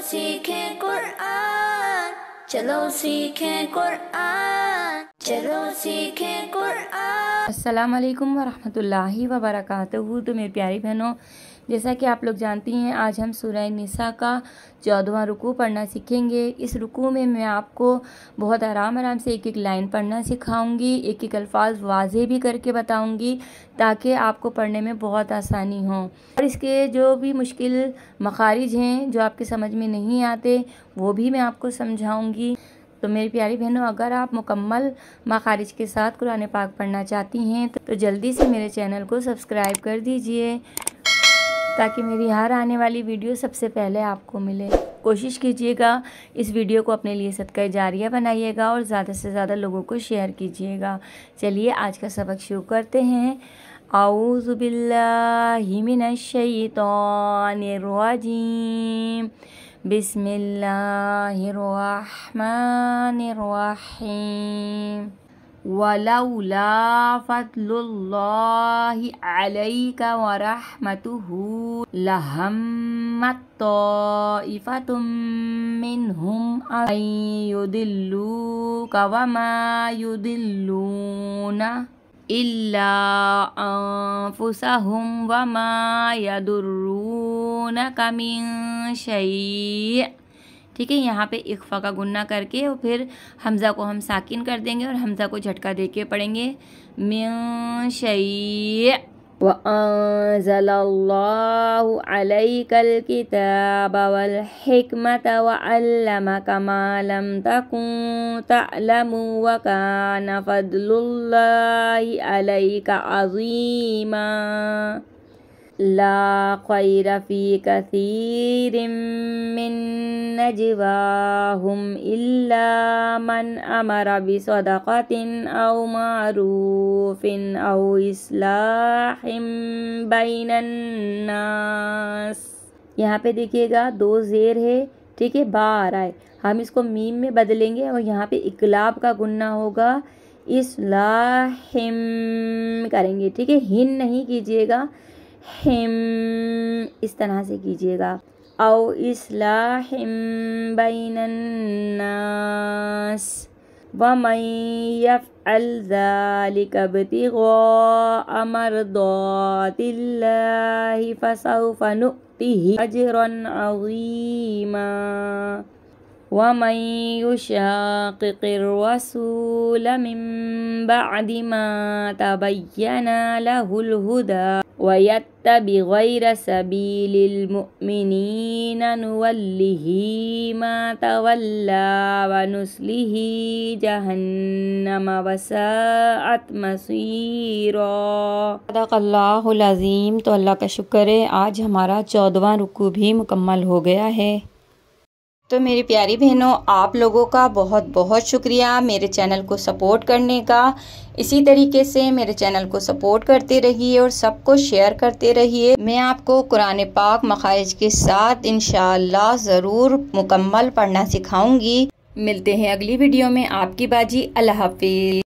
सीखें कुरआन, चलो सीखें कुरआन, चलो सीखें कुरआन। अस्सलाम वालेकुम वरहमतुल्लाहि वबरकातुहू। तो मेरी प्यारी बहनों, जैसा कि आप लोग जानती हैं, आज हम सूरह निसा का 14वां रुकू पढ़ना सीखेंगे। इस रुकू में मैं आपको बहुत आराम से एक एक लाइन पढ़ना सिखाऊंगी, एक एक अल्फाज वाज़े भी करके बताऊंगी ताकि आपको पढ़ने में बहुत आसानी हो। और इसके जो भी मुश्किल मखारिज हैं जो आपके समझ में नहीं आते वो भी मैं आपको समझाऊंगी। तो मेरी प्यारी बहनों, अगर आप मुकम्मल मखारिज के साथ कुरान पाक पढ़ना चाहती हैं तो जल्दी से मेरे चैनल को सब्सक्राइब कर दीजिए ताकि मेरी हर आने वाली वीडियो सबसे पहले आपको मिले। कोशिश कीजिएगा इस वीडियो को अपने लिए सदका जारिया बनाइएगा और ज़्यादा से ज़्यादा लोगों को शेयर कीजिएगा। चलिए आज का सबक शुरू करते हैं। औज़ु बिल्लाहि मिनश शैतानिर रजीम, बिस्मिल्लाहिर्रहमानिर्रहीम। वलौला फद्लुल्लाहि अलैका वरहमतुहु लहम्मत ताइफतुम मिनहुम अन युदिल्लूका वमा युदिल्लूना इल्ला अनफुसहुम वमा यदुर्रूनका मिन शै'। ठीक है, यहाँ पे इख्फा का गुन्ना करके और फिर हमज़ा को हम साकिन कर देंगे और हमज़ा को झटका दे के पढ़ेंगे। मिन शै' व अंज़लल्लाहु अलैकल किताब वल हिकमता व अल्लमका मा लम तकुन तअलमु व काना फद्लुल्लाहि अलैका अज़ीमा। ला खैरा फी कसीरिम मिन नजवाहुम इल्ला मन अमरा बिसदक़तिन औ मारूफिन औ इस्लाहिम बैनन नास। यहाँ पे देखिएगा दो ज़ेर है, ठीक है, बा आ रहा है, हम इसको मीम में बदलेंगे और यहाँ पे इकलाब का गुन्ना होगा, इस्लाहिम करेंगे। ठीक है, हिन नहीं कीजिएगा, हिम इस तरह से कीजिएगा। औ इस्लाहिम बैनन नास वमन यफ़अल ज़ालिका इब्तिग़ाअ मर्दातिल्लाहि फसौफ़ नु'तिही अजरन अज़ीमा। वमन युशाक़िक़िर रसूल मिन बअदि मा तबय्यना लहुल हुदा वयत्तबि गैरा सबीलिल मुअ्मिनीना नुवल्लिही मा तवल्ला व नुस्लिही जहन्नम वसाअत मसीरा। सदक़ल्लाहुल अज़ीम। तो अल्लाह का शुक्र है, आज हमारा 14वां रुकू भी मुकम्मल हो गया है। तो मेरी प्यारी बहनों, आप लोगों का बहुत बहुत शुक्रिया मेरे चैनल को सपोर्ट करने का। इसी तरीके से मेरे चैनल को सपोर्ट करते रहिए और सबको शेयर करते रहिए। मैं आपको कुरान पाक मखारिज के साथ इंशाअल्लाह ज़रूर मुकम्मल पढ़ना सिखाऊंगी। मिलते हैं अगली वीडियो में। आपकी बाजी। अल्लाह हाफ़िज़।